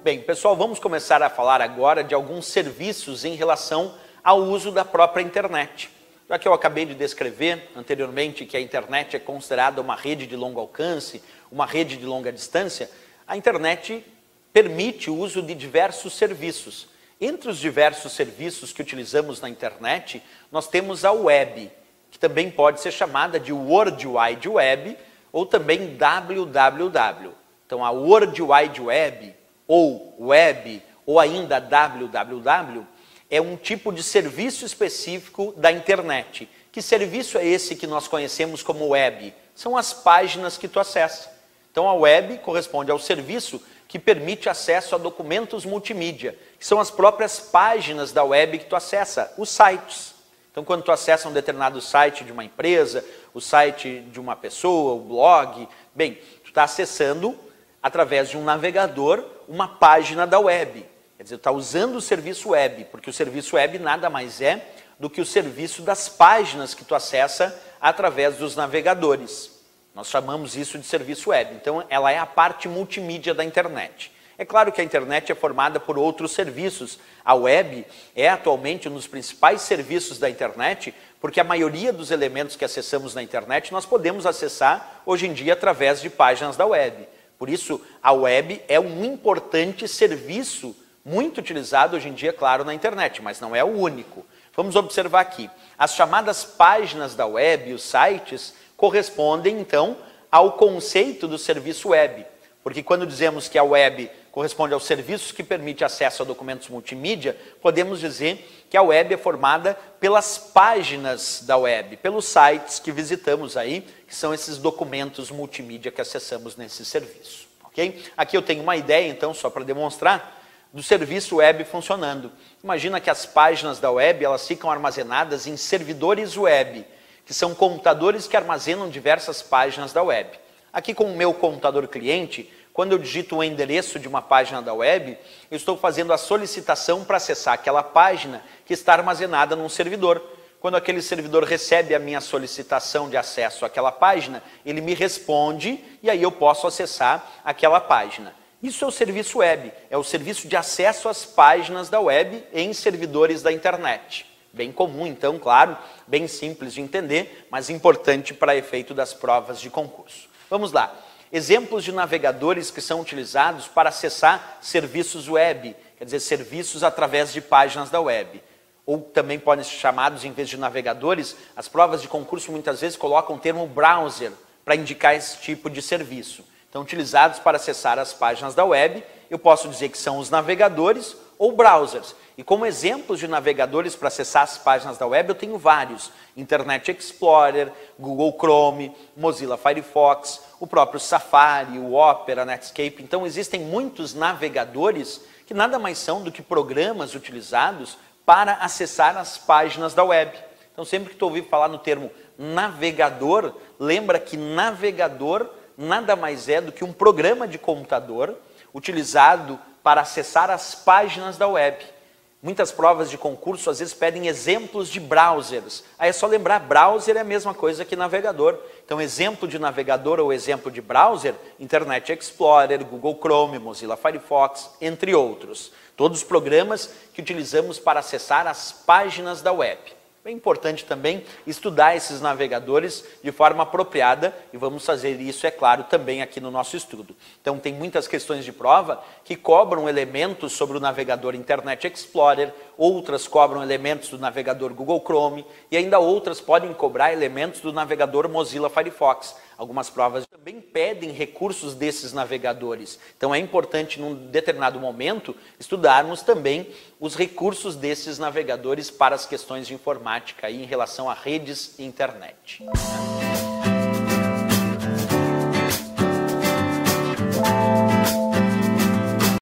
Bem, pessoal, vamos começar a falar agora de alguns serviços em relação ao uso da própria internet. Já que eu acabei de descrever anteriormente que a internet é considerada uma rede de longo alcance, uma rede de longa distância, a internet permite o uso de diversos serviços. Entre os diversos serviços que utilizamos na internet, nós temos a web, que também pode ser chamada de World Wide Web ou também www. Então, a World Wide Web ou ainda www é um tipo de serviço específico da internet. Que serviço é esse que nós conhecemos como web? São as páginas que tu acessa. Então, a web corresponde ao serviço que permite acesso a documentos multimídia, que são as próprias páginas da web que tu acessa, os sites. Então, quando tu acessa um determinado site de uma empresa, o site de uma pessoa, o blog, bem, tu está acessando, através de um navegador, uma página da web. Quer dizer, tu está usando o serviço web, porque o serviço web nada mais é do que o serviço das páginas que tu acessa através dos navegadores. Nós chamamos isso de serviço web. Então, ela é a parte multimídia da internet. É claro que a internet é formada por outros serviços. A web é atualmente um dos principais serviços da internet, porque a maioria dos elementos que acessamos na internet nós podemos acessar hoje em dia através de páginas da web. Por isso, a web é um importante serviço muito utilizado hoje em dia, claro, na internet, mas não é o único. Vamos observar aqui. As chamadas páginas da web, os sites, correspondem, então, ao conceito do serviço web. Porque quando dizemos que a web corresponde aos serviços que permite acesso a documentos multimídia, podemos dizer que a web é formada pelas páginas da web, pelos sites que visitamos aí, que são esses documentos multimídia que acessamos nesse serviço. Okay? Aqui eu tenho uma ideia, então, só para demonstrar, do serviço web funcionando. Imagina que as páginas da web elas ficam armazenadas em servidores web, que são computadores que armazenam diversas páginas da web. Aqui com o meu computador cliente, quando eu digito o endereço de uma página da web, eu estou fazendo a solicitação para acessar aquela página que está armazenada num servidor. Quando aquele servidor recebe a minha solicitação de acesso àquela página, ele me responde e aí eu posso acessar aquela página. Isso é o serviço web, é o serviço de acesso às páginas da web em servidores da internet. Bem comum, então, claro, bem simples de entender, mas importante para efeito das provas de concurso. Vamos lá. Exemplos de navegadores que são utilizados para acessar serviços web, quer dizer, serviços através de páginas da web. Ou também podem ser chamados, em vez de navegadores, as provas de concurso muitas vezes colocam o termo browser para indicar esse tipo de serviço. Então, utilizados para acessar as páginas da web, eu posso dizer que são os navegadores ou browsers. E como exemplos de navegadores para acessar as páginas da web, eu tenho vários. Internet Explorer, Google Chrome, Mozilla Firefox, o próprio Safari, o Opera, Netscape. Então, existem muitos navegadores que nada mais são do que programas utilizados para acessar as páginas da web. Então, sempre que tu ouvir falar no termo navegador, lembra que navegador nada mais é do que um programa de computador utilizado para acessar as páginas da web. Muitas provas de concurso às vezes pedem exemplos de browsers. Aí é só lembrar, browser é a mesma coisa que navegador. Então, exemplo de navegador ou exemplo de browser, Internet Explorer, Google Chrome, Mozilla Firefox, entre outros. Todos programas que utilizamos para acessar as páginas da web. É importante também estudar esses navegadores de forma apropriada e vamos fazer isso, é claro, também aqui no nosso estudo. Então, tem muitas questões de prova que cobram elementos sobre o navegador Internet Explorer, outras cobram elementos do navegador Google Chrome e ainda outras podem cobrar elementos do navegador Mozilla Firefox. Algumas provas também pedem recursos desses navegadores. Então, é importante, num determinado momento, estudarmos também os recursos desses navegadores para as questões de informática aí, em relação a redes e internet.